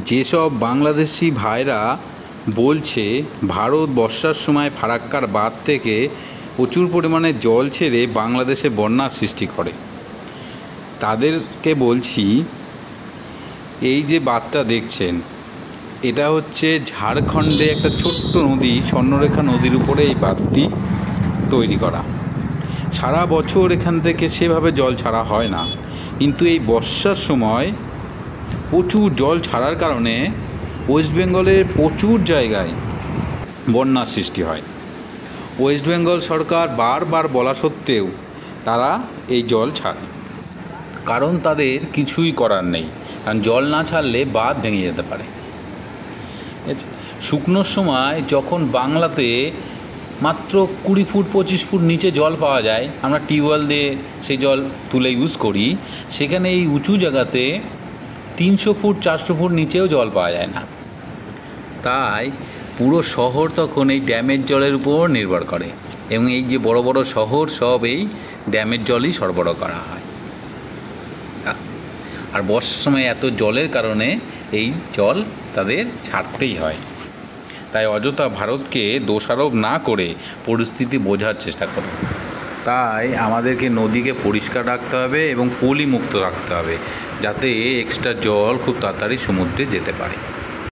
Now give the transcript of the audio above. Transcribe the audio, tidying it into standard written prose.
যেসব বাংলাদেশি ভাইরা বলছে ভারত বর্ষার সময় ফারাক্কার বাঁধ থেকে প্রচুর পরিমাণে জল ছেড়ে বাংলাদেশে বন্যার সৃষ্টি করে, তাদেরকে বলছি এই যে বাঁধটা দেখছেন, এটা হচ্ছে ঝাড়খণ্ডে একটা ছোট্ট নদী স্বর্ণরেখা নদীর উপরে এই বাঁধটি তৈরি করা। সারা বছর এখান থেকে সেভাবে জল ছাড়া হয় না, কিন্তু এই বর্ষার সময় প্রচুর জল ছাড়ার কারণে ওয়েস্ট বেঙ্গলের প্রচুর জায়গায় বন্যার সৃষ্টি হয়। ওয়েস্ট বেঙ্গল সরকার বারবার বলা সত্ত্বেও তারা এই জল ছাড়ে, কারণ তাদের কিছুই করার নেই, কারণ জল না ছাড়লে বাঁধ ভেঙে যেতে পারে। শুকনোর সময় যখন বাংলাতে মাত্র 20 ফুট 25 ফুট নিচে জল পাওয়া যায়, আমরা টিউবওয়েল দিয়ে সেই জল তুলে ইউজ করি, সেখানে এই উঁচু জায়গাতে 300 ফুট 400 ফুট নিচেও জল পাওয়া যায় না। তাই পুরো শহর তখন এই ড্যামের জলের উপর নির্ভর করে, এবং এই যে বড় বড় শহর সব এই ড্যামের জলই সরবরাহ করা হয়। আর বর্ষার সময় এত জলের কারণে এই জল তাদের ছাড়তেই হয়। তাই অযথা ভারতকে দোষারোপ না করে পরিস্থিতি বোঝার চেষ্টা করুন। তাই আমাদেরকে নদীকে পরিষ্কার রাখতে হবে এবং পলিমুক্ত রাখতে হবে, যাতে এক্সট্রা জল খুব তাড়াতাড়ি সমুদ্রে যেতে পারে।